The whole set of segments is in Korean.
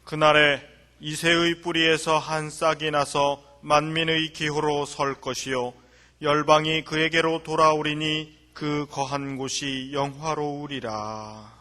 그날에 이새의 뿌리에서 한 싹이 나서 만민의 기호로 설 것이요 열방이 그에게로 돌아오리니 그 거한 곳이 영화로우리라.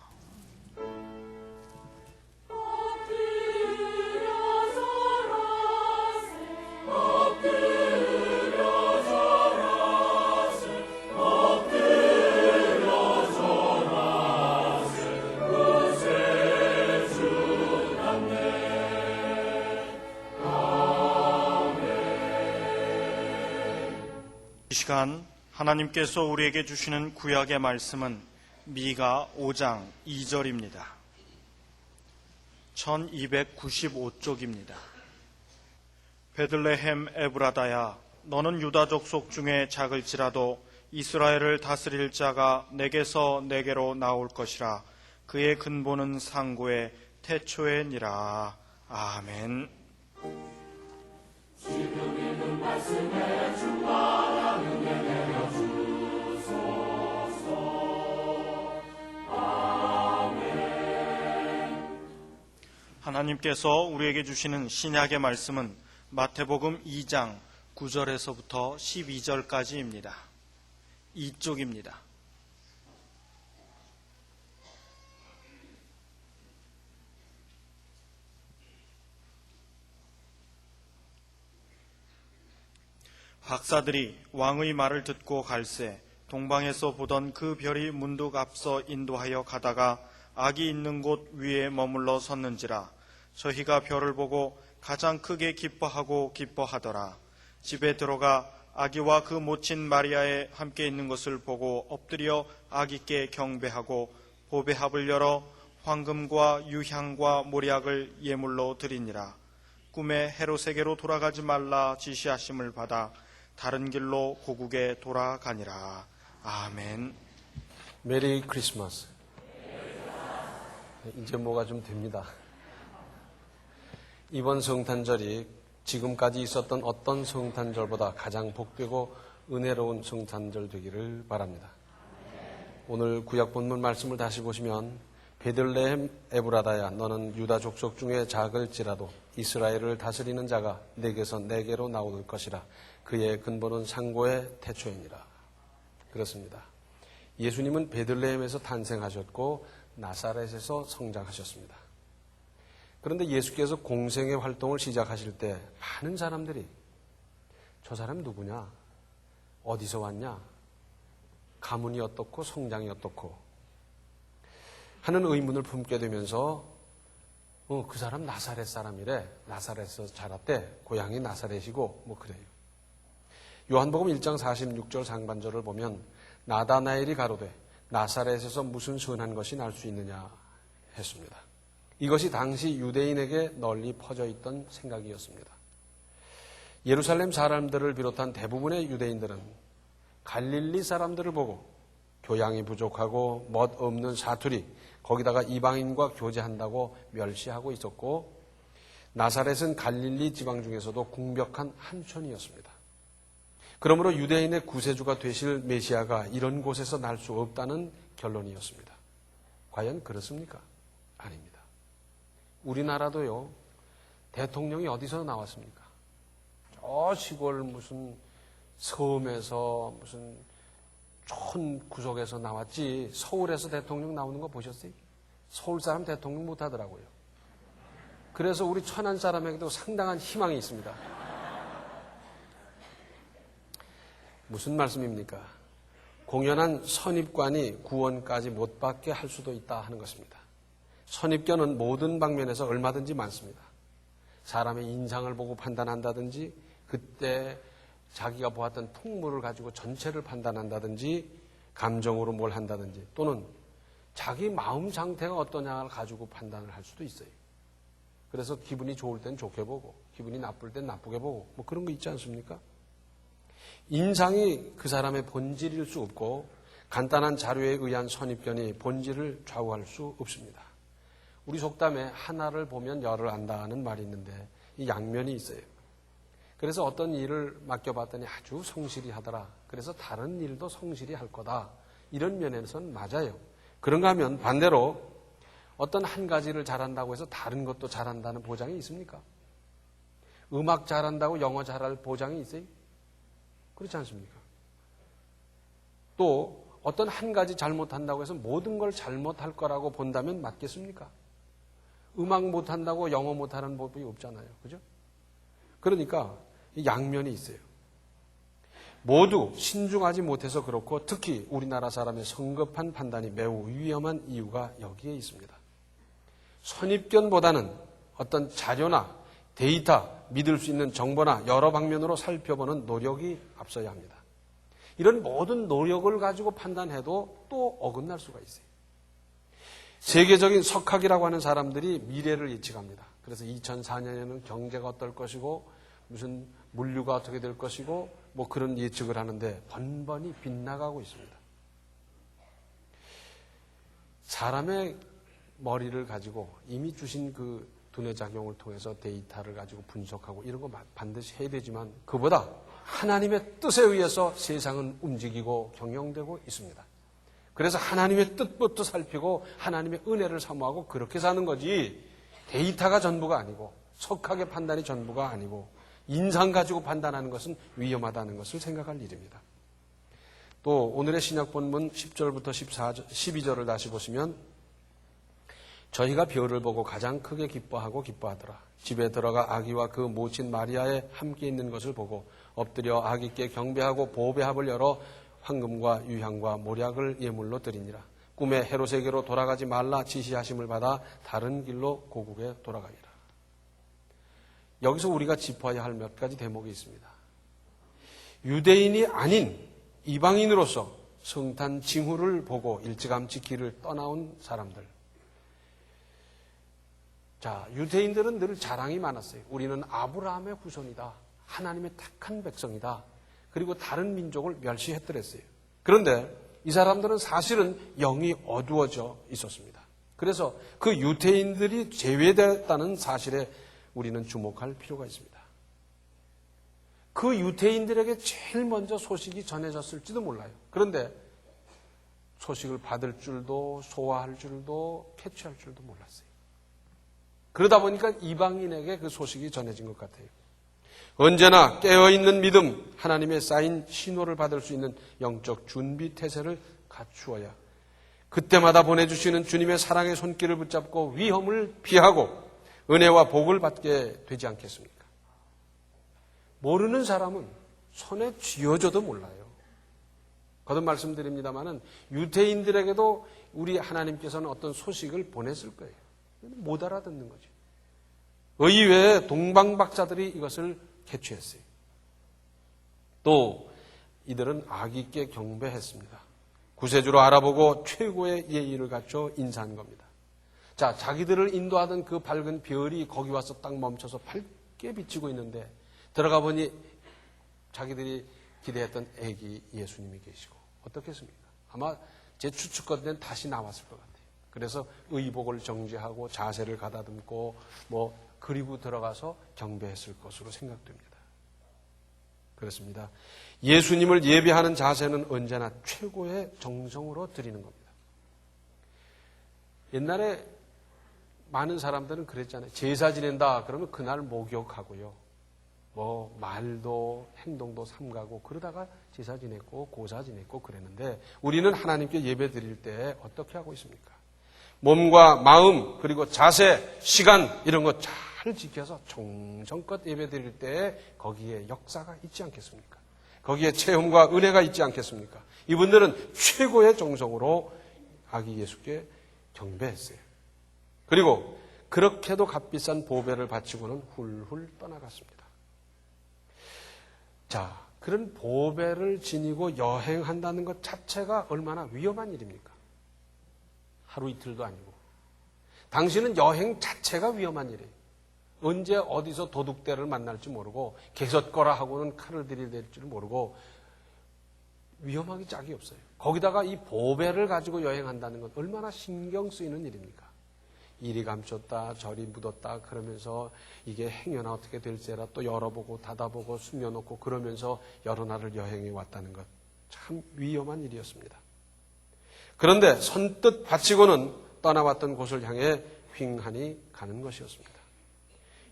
이 시간 하나님께서 우리에게 주시는 구약의 말씀은 미가 5장 2절입니다. 1295쪽입니다. 베들레헴 에브라다야, 너는 유다 족속 중에 작을지라도 이스라엘을 다스릴 자가 내게서 내게로 나올 것이라. 그의 근본은 상고의 태초에니라. 아멘. 지금 읽은 말씀에 주와 은혜 내려 주소서. 아멘. 하나님께서 우리에게 주시는 신약의 말씀은 마태복음 2장 9절에서부터 12절까지입니다. 이쪽입니다. 박사들이 왕의 말을 듣고 갈새 동방에서 보던 그 별이 문득 앞서 인도하여 가다가 악이 있는 곳 위에 머물러 섰는지라. 저희가 별을 보고 가장 크게 기뻐하더라. 집에 들어가 아기와 그 모친 마리아에 함께 있는 것을 보고 엎드려 아기께 경배하고 보배합을 열어 황금과 유향과 모략을 예물로 드리니라. 꿈에 헤롯에게로 돌아가지 말라 지시하심을 받아 다른 길로 고국에 돌아가니라. 아멘. 메리 크리스마스. 이제 뭐가 좀 됩니다. 이번 성탄절이 지금까지 있었던 어떤 성탄절보다 가장 복되고 은혜로운 성탄절 되기를 바랍니다. 오늘 구약 본문 말씀을 다시 보시면 베들레헴 에브라다야, 너는 유다 족속 중에 작을지라도 이스라엘을 다스리는 자가 내게서 내게로 나올 것이라. 그의 근본은 상고의 태초이니라. 그렇습니다. 예수님은 베들레헴에서 탄생하셨고 나사렛에서 성장하셨습니다. 그런데 예수께서 공생의 활동을 시작하실 때 많은 사람들이 저 사람 누구냐? 어디서 왔냐? 가문이 어떻고 성장이 어떻고 하는 의문을 품게 되면서 그 사람 나사렛 사람이래. 나사렛에서 자랐대. 고향이 나사렛이고 뭐 그래요. 요한복음 1장 46절 상반절을 보면 나다나엘이 가로되 나사렛에서 무슨 선한 것이 날 수 있느냐 했습니다. 이것이 당시 유대인에게 널리 퍼져 있던 생각이었습니다. 예루살렘 사람들을 비롯한 대부분의 유대인들은 갈릴리 사람들을 보고 교양이 부족하고 멋 없는 사투리, 거기다가 이방인과 교제한다고 멸시하고 있었고, 나사렛은 갈릴리 지방 중에서도 궁벽한 한촌이었습니다. 그러므로 유대인의 구세주가 되실 메시아가 이런 곳에서 날 수 없다는 결론이었습니다. 과연 그렇습니까? 아닙니다. 우리나라도요, 대통령이 어디서 나왔습니까? 저 시골 무슨 섬에서 무슨 촌 구석에서 나왔지, 서울에서 대통령 나오는 거 보셨어요? 서울 사람 대통령 못 하더라고요. 그래서 우리 천안 사람에게도 상당한 희망이 있습니다. 무슨 말씀입니까? 공연한 선입관이 구원까지 못 받게 할 수도 있다 하는 것입니다. 선입견은 모든 방면에서 얼마든지 많습니다. 사람의 인상을 보고 판단한다든지, 그때 자기가 보았던 풍물을 가지고 전체를 판단한다든지, 감정으로 뭘 한다든지, 또는 자기 마음 상태가 어떠냐를 가지고 판단을 할 수도 있어요. 그래서 기분이 좋을 땐 좋게 보고, 기분이 나쁠 땐 나쁘게 보고, 뭐 그런 거 있지 않습니까? 인상이 그 사람의 본질일 수 없고, 간단한 자료에 의한 선입견이 본질을 좌우할 수 없습니다. 우리 속담에 하나를 보면 열을 안다는 말이 있는데, 이 양면이 있어요. 그래서 어떤 일을 맡겨봤더니 아주 성실히 하더라. 그래서 다른 일도 성실히 할 거다. 이런 면에서는 맞아요. 그런가 하면 반대로 어떤 한 가지를 잘한다고 해서 다른 것도 잘한다는 보장이 있습니까? 음악 잘한다고 영어 잘할 보장이 있어요? 그렇지 않습니까? 또 어떤 한 가지 잘못한다고 해서 모든 걸 잘못할 거라고 본다면 맞겠습니까? 음악 못한다고 영어 못하는 법이 없잖아요. 그죠? 그러니까 양면이 있어요. 모두 신중하지 못해서 그렇고 특히 우리나라 사람의 성급한 판단이 매우 위험한 이유가 여기에 있습니다. 선입견보다는 어떤 자료나 데이터, 믿을 수 있는 정보나 여러 방면으로 살펴보는 노력이 앞서야 합니다. 이런 모든 노력을 가지고 판단해도 또 어긋날 수가 있어요. 세계적인 석학이라고 하는 사람들이 미래를 예측합니다. 그래서 2004년에는 경제가 어떨 것이고 무슨 물류가 어떻게 될 것이고 뭐 그런 예측을 하는데 번번이 빗나가고 있습니다. 사람의 머리를 가지고 이미 주신 그 두뇌 작용을 통해서 데이터를 가지고 분석하고 이런 거 반드시 해야 되지만 그보다 하나님의 뜻에 의해서 세상은 움직이고 경영되고 있습니다. 그래서 하나님의 뜻부터 살피고 하나님의 은혜를 사모하고 그렇게 사는 거지 데이터가 전부가 아니고 석학의 판단이 전부가 아니고 인상 가지고 판단하는 것은 위험하다는 것을 생각할 일입니다. 또 오늘의 신약 본문 10절부터 12절을 다시 보시면 저희가 별을 보고 가장 크게 기뻐하고 기뻐하더라. 집에 들어가 아기와 그 모친 마리아에 함께 있는 것을 보고 엎드려 아기께 경배하고 보배합을 열어 황금과 유향과 모략을 예물로 드리니라. 꿈에 헤롯에게로 돌아가지 말라 지시하심을 받아 다른 길로 고국에 돌아가니라. 여기서 우리가 짚어야 할 몇 가지 대목이 있습니다. 유대인이 아닌 이방인으로서 성탄 징후를 보고 일찌감치 길을 떠나온 사람들. 자, 유대인들은 늘 자랑이 많았어요. 우리는 아브라함의 후손이다. 하나님의 택한 백성이다. 그리고 다른 민족을 멸시했더랬어요. 그런데 이 사람들은 사실은 영이 어두워져 있었습니다. 그래서 그 유대인들이 제외됐다는 사실에 우리는 주목할 필요가 있습니다. 그 유대인들에게 제일 먼저 소식이 전해졌을지도 몰라요. 그런데 소식을 받을 줄도 소화할 줄도 캐치할 줄도 몰랐어요. 그러다 보니까 이방인에게 그 소식이 전해진 것 같아요. 언제나 깨어있는 믿음, 하나님의 쌓인 신호를 받을 수 있는 영적 준비 태세를 갖추어야 그때마다 보내주시는 주님의 사랑의 손길을 붙잡고 위험을 피하고 은혜와 복을 받게 되지 않겠습니까? 모르는 사람은 손에 쥐어줘도 몰라요. 거듭 말씀드립니다마는 유대인들에게도 우리 하나님께서는 어떤 소식을 보냈을 거예요. 못 알아듣는 거죠. 의외의 동방박사들이 이것을 캐치했어요. 또 이들은 아기께 경배했습니다. 구세주로 알아보고 최고의 예의를 갖춰 인사한 겁니다. 자, 자기들을 인도하던 그 밝은 별이 거기 와서 딱 멈춰서 밝게 비치고 있는데 들어가 보니 자기들이 기대했던 아기 예수님이 계시고 어떻겠습니까? 아마 제 추측거든 다시 나왔을 것 같아요. 그래서 의복을 정지하고 자세를 가다듬고 그리고 들어가서 경배했을 것으로 생각됩니다. 그렇습니다. 예수님을 예배하는 자세는 언제나 최고의 정성으로 드리는 겁니다. 옛날에 많은 사람들은 그랬잖아요. 제사 지낸다 그러면 그날 목욕하고요. 말도 행동도 삼가고 그러다가 제사 지냈고 고사 지냈고 그랬는데 우리는 하나님께 예배 드릴 때 어떻게 하고 있습니까? 몸과 마음 그리고 자세, 시간 이런 거 잘 지켜서 정성껏 예배 드릴 때 거기에 역사가 있지 않겠습니까? 거기에 체험과 은혜가 있지 않겠습니까? 이분들은 최고의 정성으로 아기 예수께 경배했어요. 그리고 그렇게도 값비싼 보배를 바치고는 훌훌 떠나갔습니다. 자, 그런 보배를 지니고 여행한다는 것 자체가 얼마나 위험한 일입니까? 하루 이틀도 아니고. 당신은 여행 자체가 위험한 일이에요. 언제 어디서 도둑대를 만날지 모르고 개섰거라 하고는 칼을 들이댈지 모르고 위험하기 짝이 없어요. 거기다가 이 보배를 가지고 여행한다는 건 얼마나 신경 쓰이는 일입니까? 이리 감췄다 저리 묻었다 그러면서 이게 행여나 어떻게 될지라 또 열어보고 닫아보고 숨겨놓고 그러면서 여러 날을 여행해 왔다는 것 참 위험한 일이었습니다. 그런데 선뜻 바치고는 떠나왔던 곳을 향해 휑하니 가는 것이었습니다.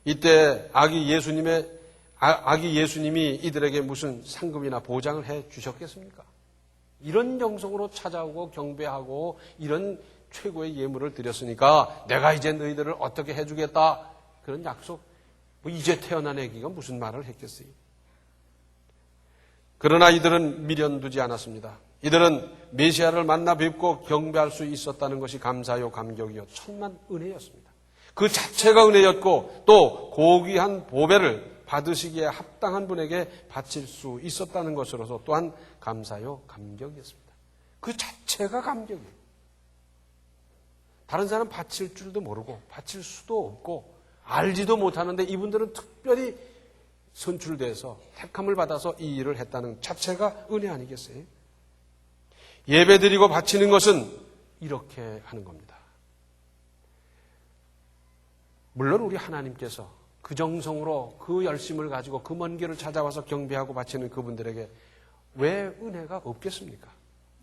이때 아기 예수님이 이들에게 무슨 상금이나 보장을 해 주셨겠습니까? 이런 정성으로 찾아오고 경배하고 이런 최고의 예물을 드렸으니까 내가 이제 너희들을 어떻게 해주겠다. 그런 약속, 이제 태어난 애기가 무슨 말을 했겠어요? 그러나 이들은 미련두지 않았습니다. 이들은 메시아를 만나 뵙고 경배할 수 있었다는 것이 감사요 감격이요 천만 은혜였습니다. 그 자체가 은혜였고 또 고귀한 보배를 받으시기에 합당한 분에게 바칠 수 있었다는 것으로서 또한 감사요 감격이었습니다. 그 자체가 감격이에요. 다른 사람 바칠 줄도 모르고 바칠 수도 없고 알지도 못하는데 이분들은 특별히 선출돼서 택함을 받아서 이 일을 했다는 자체가 은혜 아니겠어요? 예배드리고 바치는 것은 이렇게 하는 겁니다. 물론 우리 하나님께서 그 정성으로 그 열심을 가지고 그 먼 길을 찾아와서 경배하고 바치는 그분들에게 왜 은혜가 없겠습니까?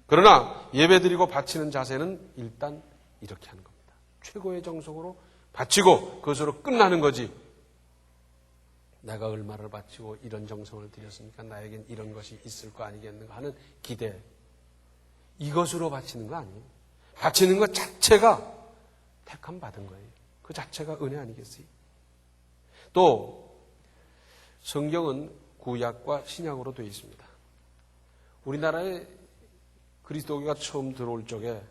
그러나 예배드리고 바치는 자세는 일단 이렇게 하는 겁니다. 최고의 정성으로 바치고 그것으로 끝나는 거지. 내가 얼마를 바치고 이런 정성을 들였으니까 나에겐 이런 것이 있을 거 아니겠는가 하는 기대. 이것으로 바치는 거 아니에요. 바치는 것 자체가 택함 받은 거예요. 그 자체가 은혜 아니겠어요? 또 성경은 구약과 신약으로 되어 있습니다. 우리나라에 그리스도교가 처음 들어올 적에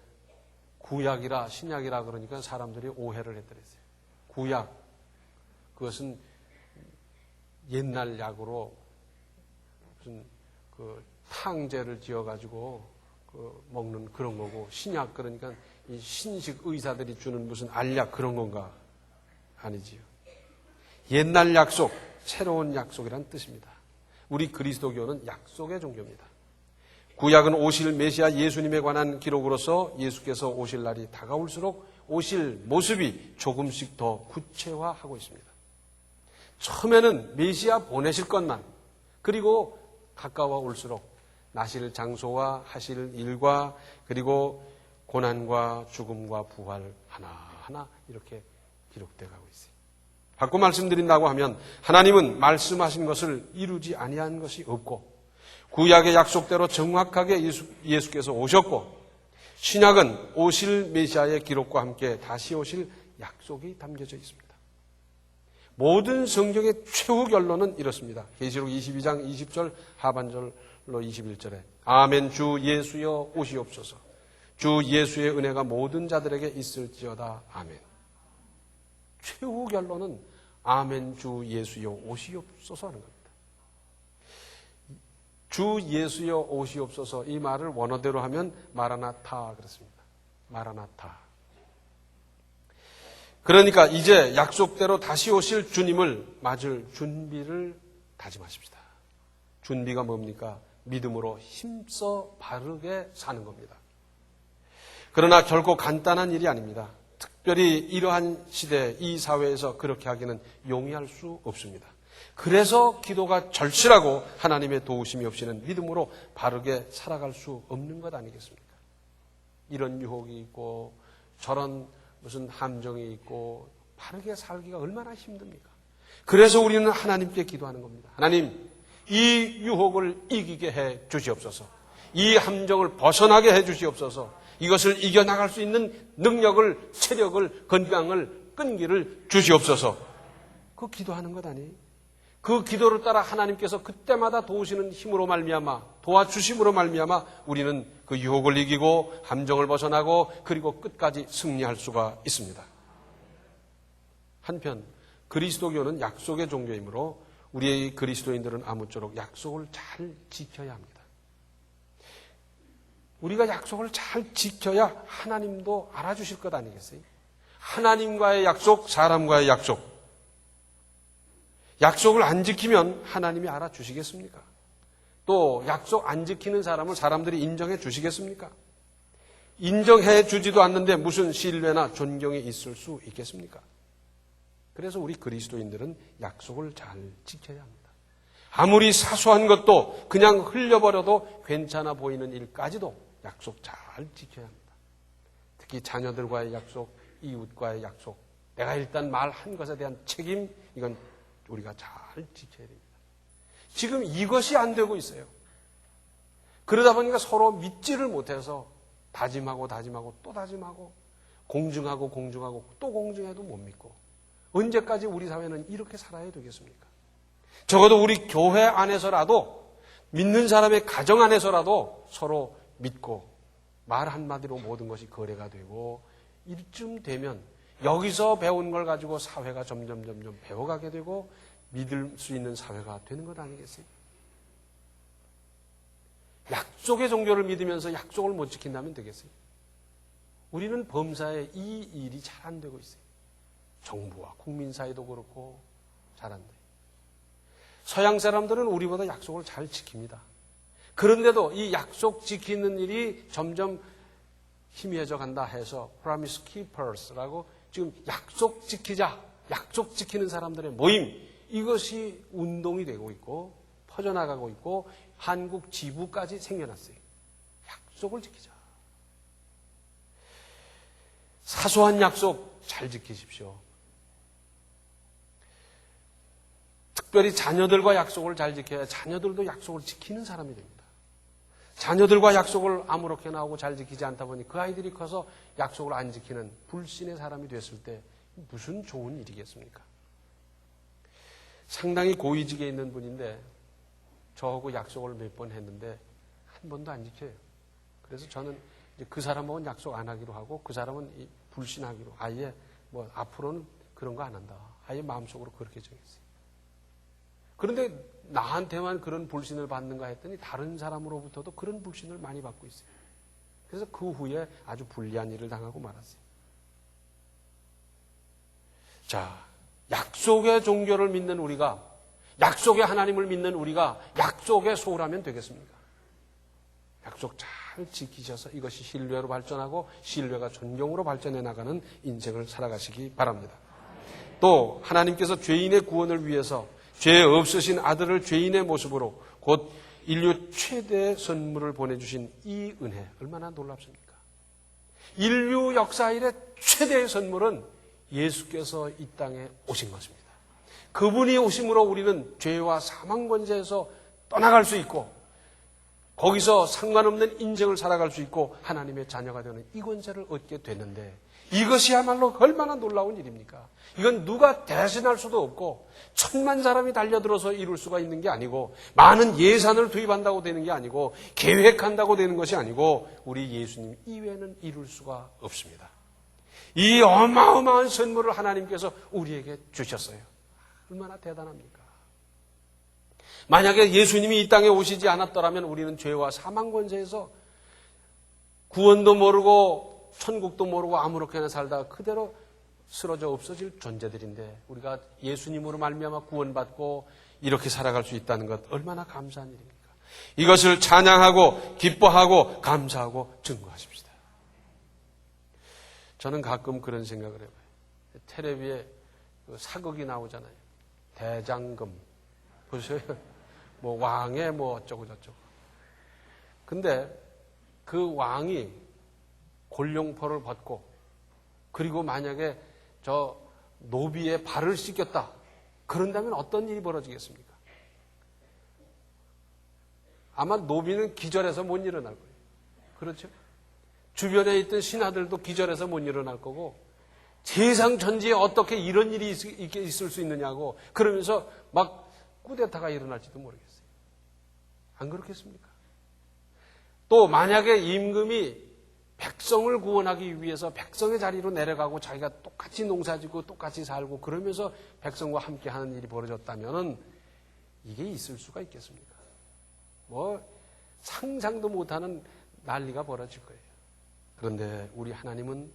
구약이라 신약이라 그러니까 사람들이 오해를 했더랬어요. 구약, 그것은 옛날 약으로 무슨 그 탕제를 지어가지고 먹는 그런 거고, 신약 그러니까 이 신식 의사들이 주는 무슨 알약 그런 건가? 아니지요. 옛날 약속, 새로운 약속이란 뜻입니다. 우리 그리스도교는 약속의 종교입니다. 구약은 오실 메시아 예수님에 관한 기록으로서 예수께서 오실 날이 다가올수록 오실 모습이 조금씩 더 구체화하고 있습니다. 처음에는 메시아 보내실 것만, 그리고 가까워 올수록 나실 장소와 하실 일과 그리고 고난과 죽음과 부활 하나하나 이렇게 기록되어 가고 있어요. 바꿔 말씀드린다고 하면 하나님은 말씀하신 것을 이루지 아니한 것이 없고, 구약의 약속대로 정확하게 예수께서 오셨고, 신약은 오실 메시아의 기록과 함께 다시 오실 약속이 담겨져 있습니다. 모든 성경의 최후 결론은 이렇습니다. 계시록 22장 20절 하반절로 21절에 아멘 주 예수여 오시옵소서. 주 예수의 은혜가 모든 자들에게 있을지어다. 아멘. 최후 결론은 아멘 주 예수여 오시옵소서 하는 겁니다. 주 예수여 오시옵소서, 이 말을 원어대로 하면 마라나타 그렇습니다. 마라나타. 그러니까 이제 약속대로 다시 오실 주님을 맞을 준비를 다짐하십시다. 준비가 뭡니까? 믿음으로 힘써 바르게 사는 겁니다. 그러나 결코 간단한 일이 아닙니다. 특별히 이러한 시대, 이 사회에서 그렇게 하기는 용이할 수 없습니다. 그래서 기도가 절실하고 하나님의 도우심이 없이는 믿음으로 바르게 살아갈 수 없는 것 아니겠습니까? 이런 유혹이 있고 저런 무슨 함정이 있고 바르게 살기가 얼마나 힘듭니까? 그래서 우리는 하나님께 기도하는 겁니다. 하나님, 이 유혹을 이기게 해 주시옵소서. 이 함정을 벗어나게 해 주시옵소서. 이것을 이겨나갈 수 있는 능력을, 체력을, 건강을, 끈기를 주시옵소서. 그 기도하는 것 아니에요? 그 기도를 따라 하나님께서 그때마다 도우시는 힘으로 말미암아, 도와주심으로 말미암아 우리는 그 유혹을 이기고 함정을 벗어나고 그리고 끝까지 승리할 수가 있습니다. 한편 그리스도교는 약속의 종교이므로 우리의 그리스도인들은 아무쪼록 약속을 잘 지켜야 합니다. 우리가 약속을 잘 지켜야 하나님도 알아주실 것 아니겠어요? 하나님과의 약속, 사람과의 약속. 약속을 안 지키면 하나님이 알아주시겠습니까? 또 약속 안 지키는 사람을 사람들이 인정해 주시겠습니까? 인정해 주지도 않는데 무슨 신뢰나 존경이 있을 수 있겠습니까? 그래서 우리 그리스도인들은 약속을 잘 지켜야 합니다. 아무리 사소한 것도 그냥 흘려버려도 괜찮아 보이는 일까지도 약속 잘 지켜야 합니다. 특히 자녀들과의 약속, 이웃과의 약속, 내가 일단 말한 것에 대한 책임, 이건 우리가 잘 지켜야 됩니다. 지금 이것이 안 되고 있어요. 그러다 보니까 서로 믿지를 못해서 다짐하고 또 다짐하고 공증하고 또 공증해도 못 믿고, 언제까지 우리 사회는 이렇게 살아야 되겠습니까? 적어도 우리 교회 안에서라도, 믿는 사람의 가정 안에서라도 서로 믿고 말 한마디로 모든 것이 거래가 되고, 이쯤 되면 여기서 배운 걸 가지고 사회가 점점 배워가게 되고 믿을 수 있는 사회가 되는 것 아니겠어요? 약속의 종교를 믿으면서 약속을 못 지킨다면 되겠어요? 우리는 범사에 이 일이 잘 안 되고 있어요. 정부와 국민 사이도 그렇고 잘 안 돼요. 서양 사람들은 우리보다 약속을 잘 지킵니다. 그런데도 이 약속 지키는 일이 점점 희미해져 간다 해서 Promise Keepers라고 지금 약속 지키자, 약속 지키는 사람들의 모임, 이것이 운동이 되고 있고 퍼져나가고 있고 한국 지부까지 생겨났어요. 약속을 지키자. 사소한 약속 잘 지키십시오. 특별히 자녀들과 약속을 잘 지켜야 자녀들도 약속을 지키는 사람이 됩니다. 자녀들과 약속을 아무렇게나 하고 잘 지키지 않다 보니 그 아이들이 커서 약속을 안 지키는 불신의 사람이 됐을 때 무슨 좋은 일이겠습니까? 상당히 고위직에 있는 분인데 저하고 약속을 몇 번 했는데 한 번도 안 지켜요. 그래서 저는 이제 그 사람하고는 약속 안 하기로 하고 그 사람은 불신하기로, 아예 뭐 앞으로는 그런 거 안 한다. 아예 마음속으로 그렇게 정했어요. 그런데 나한테만 그런 불신을 받는가 했더니 다른 사람으로부터도 그런 불신을 많이 받고 있어요. 그래서 그 후에 아주 불리한 일을 당하고 말았어요. 자, 약속의 종교를 믿는 우리가, 약속의 하나님을 믿는 우리가 약속에 소홀하면 되겠습니까? 약속 잘 지키셔서 이것이 신뢰로 발전하고 신뢰가 존경으로 발전해 나가는 인생을 살아가시기 바랍니다. 또 하나님께서 죄인의 구원을 위해서 죄 없으신 아들을 죄인의 모습으로 곧 인류 최대의 선물을 보내주신 이 은혜, 얼마나 놀랍습니까? 인류 역사 이래 최대의 선물은 예수께서 이 땅에 오신 것입니다. 그분이 오심으로 우리는 죄와 사망 권세에서 떠나갈 수 있고 거기서 상관없는 인생을 살아갈 수 있고 하나님의 자녀가 되는 이 권세를 얻게 되는데, 이것이야말로 얼마나 놀라운 일입니까? 이건 누가 대신할 수도 없고 천만 사람이 달려들어서 이룰 수가 있는 게 아니고 많은 예산을 투입한다고 되는 게 아니고 계획한다고 되는 것이 아니고 우리 예수님 이외에는 이룰 수가 없습니다. 이 어마어마한 선물을 하나님께서 우리에게 주셨어요. 얼마나 대단합니까? 만약에 예수님이 이 땅에 오시지 않았더라면 우리는 죄와 사망 권세에서 구원도 모르고 천국도 모르고 아무렇게나 살다가 그대로 쓰러져 없어질 존재들인데, 우리가 예수님으로 말미암아 구원받고 이렇게 살아갈 수 있다는 것 얼마나 감사한 일입니까? 이것을 찬양하고 기뻐하고 감사하고 증거하십시다. 저는 가끔 그런 생각을 해봐요. 텔레비에 사극이 나오잖아요. 대장금 보세요. 뭐 왕의 뭐 어쩌고 저쩌고. 근데 그 왕이 골룡포를 벗고 그리고 만약에 저 노비의 발을 씻겼다. 그런다면 어떤 일이 벌어지겠습니까? 아마 노비는 기절해서 못 일어날 거예요. 그렇죠? 주변에 있던 신하들도 기절해서 못 일어날 거고, 세상 전지에 어떻게 이런 일이 있을 수 있느냐고 그러면서 막 쿠데타가 일어날지도 모르겠어요. 안 그렇겠습니까? 또 만약에 임금이 백성을 구원하기 위해서 백성의 자리로 내려가고 자기가 똑같이 농사짓고 똑같이 살고 그러면서 백성과 함께 하는 일이 벌어졌다면 이게 있을 수가 있겠습니까? 뭐 상상도 못하는 난리가 벌어질 거예요. 그런데 우리 하나님은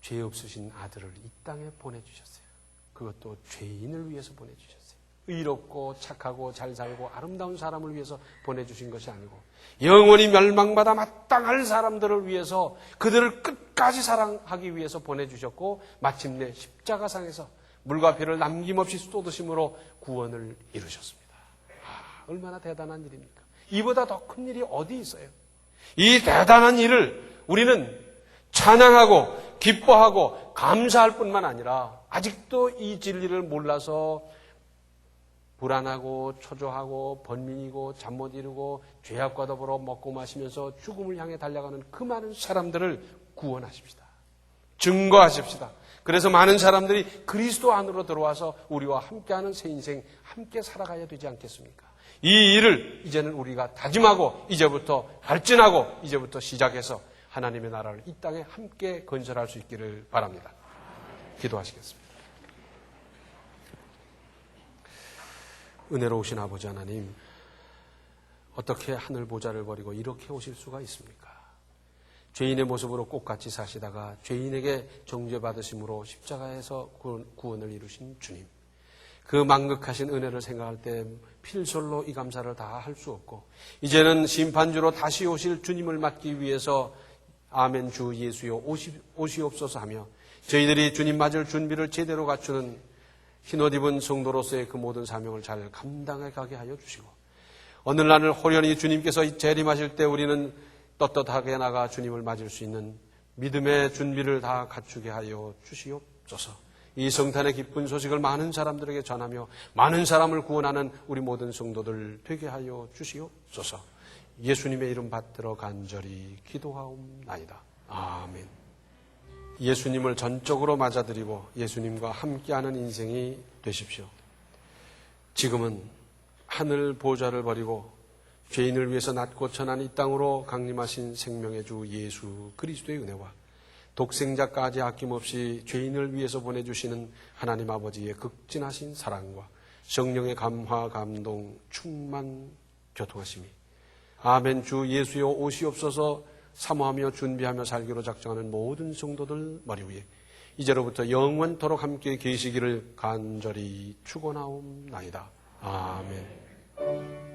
죄 없으신 아들을 이 땅에 보내주셨어요. 그것도 죄인을 위해서 보내주셨어요. 의롭고 착하고 잘 살고 아름다운 사람을 위해서 보내주신 것이 아니고 영원히 멸망받아 마땅할 사람들을 위해서, 그들을 끝까지 사랑하기 위해서 보내주셨고 마침내 십자가상에서 물과 피를 남김없이 쏟으심으로 구원을 이루셨습니다. 얼마나 대단한 일입니까? 이보다 더 큰 일이 어디 있어요? 이 대단한 일을 우리는 찬양하고 기뻐하고 감사할 뿐만 아니라 아직도 이 진리를 몰라서 불안하고 초조하고 번민이고 잠 못 이루고 죄악과 더불어 먹고 마시면서 죽음을 향해 달려가는 그 많은 사람들을 구원하십시다. 증거하십시다. 그래서 많은 사람들이 그리스도 안으로 들어와서 우리와 함께하는 새 인생 함께 살아가야 되지 않겠습니까? 이 일을 이제는 우리가 다짐하고 이제부터 발전하고 이제부터 시작해서 하나님의 나라를 이 땅에 함께 건설할 수 있기를 바랍니다. 기도하시겠습니다. 은혜로우신 아버지 하나님, 어떻게 하늘 보좌를 버리고 이렇게 오실 수가 있습니까? 죄인의 모습으로 꽃같이 사시다가 죄인에게 정죄받으심으로 십자가에서 구원을 이루신 주님, 그 만극하신 은혜를 생각할 때 필설로 이 감사를 다 할 수 없고 이제는 심판주로 다시 오실 주님을 맞기 위해서 아멘 주 예수여 오시옵소서 하며 저희들이 주님 맞을 준비를 제대로 갖추는 흰옷 입은 성도로서의 그 모든 사명을 잘 감당해 가게 하여 주시고 오늘날을 호련히 주님께서 재림하실 때 우리는 떳떳하게 나가 주님을 맞을 수 있는 믿음의 준비를 다 갖추게 하여 주시옵소서. 이 성탄의 기쁜 소식을 많은 사람들에게 전하며 많은 사람을 구원하는 우리 모든 성도들 되게 하여 주시옵소서. 예수님의 이름 받들어 간절히 기도하옵나이다. 아멘. 예수님을 전적으로 맞아들이고 예수님과 함께하는 인생이 되십시오. 지금은 하늘 보좌를 버리고 죄인을 위해서 낮고 천한 이 땅으로 강림하신 생명의 주 예수 그리스도의 은혜와 독생자까지 아낌없이 죄인을 위해서 보내주시는 하나님 아버지의 극진하신 사랑과 성령의 감화 감동 충만 교통하심이 아멘 주 예수여 오시옵소서 사모하며 준비하며 살기로 작정하는 모든 성도들 머리 위에 이제로부터 영원토록 함께 계시기를 간절히 축원하옵나이다. 아멘.